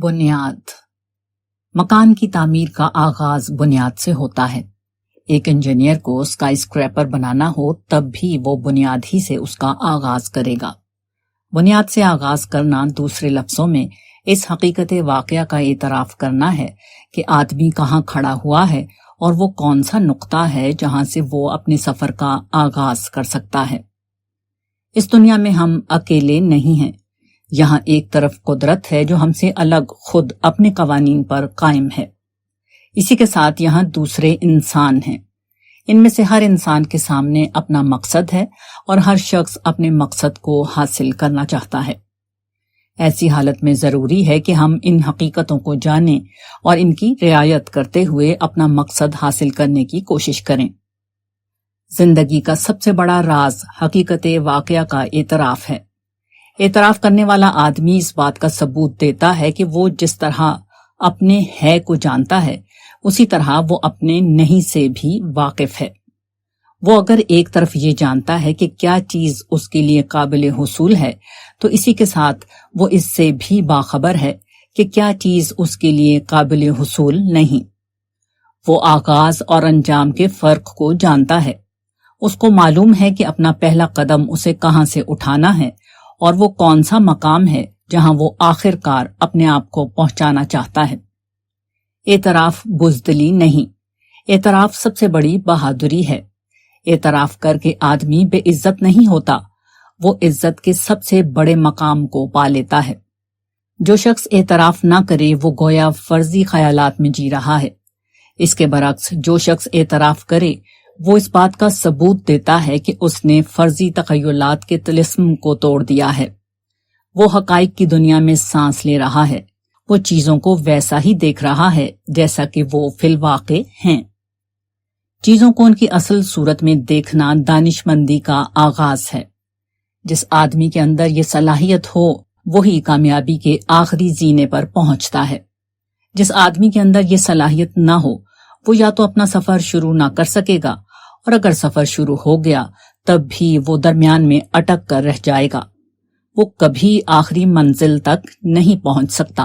بنیاد۔ مکان کی تعمیر کا آغاز بنیاد سے ہوتا ہے۔ ایک انجینئر کو اسکائی اسکریپر بنانا ہو تب بھی وہ بنیاد ہی سے اس کا آغاز کرے گا۔ بنیاد سے آغاز کرنا دوسرے لفظوں میں اس حقیقت واقعہ کا اعتراف کرنا ہے کہ آدمی کہاں کھڑا ہوا ہے اور وہ کون سا نقطہ ہے جہاں سے وہ اپنے سفر کا آغاز کر سکتا ہے۔ اس دنیا میں ہم اکیلے نہیں ہیں۔ یہاں ایک طرف قدرت ہے جو ہم سے الگ خود اپنے قوانین پر قائم ہے۔ اسی کے ساتھ یہاں دوسرے انسان ہیں۔ ان میں سے ہر انسان کے سامنے اپنا مقصد ہے اور ہر شخص اپنے مقصد کو حاصل کرنا چاہتا ہے۔ ایسی حالت میں ضروری ہے کہ ہم ان حقیقتوں کو جانیں اور ان کی رعایت کرتے ہوئے اپنا مقصد حاصل کرنے کی کوشش کریں۔ زندگی کا سب سے بڑا راز حقیقت واقعہ کا اعتراف ہے۔ اعتراف کرنے والا آدمی اس بات کا ثبوت دیتا ہے کہ وہ جس طرح اپنے ہے کو جانتا ہے اسی طرح وہ اپنے نہیں سے بھی واقف ہے۔ وہ اگر ایک طرف یہ جانتا ہے کہ کیا چیز اس کے لیے قابل حصول ہے تو اسی کے ساتھ وہ اس سے بھی باخبر ہے کہ کیا چیز اس کے لیے قابل حصول نہیں۔ وہ آغاز اور انجام کے فرق کو جانتا ہے۔ اس کو معلوم ہے کہ اپنا پہلا قدم اسے کہاں سے اٹھانا ہے اور وہ کون سا مقام ہے جہاں وہ آخر کار اپنے آپ کو پہنچانا چاہتا ہے۔ اعتراف بزدلی نہیں، اعتراف سب سے بڑی بہادری ہے۔ اعتراف کر کے آدمی بے عزت نہیں ہوتا، وہ عزت کے سب سے بڑے مقام کو پا لیتا ہے۔ جو شخص اعتراف نہ کرے وہ گویا فرضی خیالات میں جی رہا ہے۔ اس کے برعکس جو شخص اعتراف کرے وہ اس بات کا ثبوت دیتا ہے کہ اس نے فرضی تخیلات کے طلسم کو توڑ دیا ہے۔ وہ حقائق کی دنیا میں سانس لے رہا ہے، وہ چیزوں کو ویسا ہی دیکھ رہا ہے جیسا کہ وہ فی الواقع ہیں۔ چیزوں کو ان کی اصل صورت میں دیکھنا دانش مندی کا آغاز ہے۔ جس آدمی کے اندر یہ صلاحیت ہو وہی کامیابی کے آخری زینے پر پہنچتا ہے۔ جس آدمی کے اندر یہ صلاحیت نہ ہو وہ یا تو اپنا سفر شروع نہ کر سکے گا اور اگر سفر شروع ہو گیا تب بھی وہ درمیان میں اٹک کر رہ جائے گا۔ وہ کبھی آخری منزل تک نہیں پہنچ سکتا۔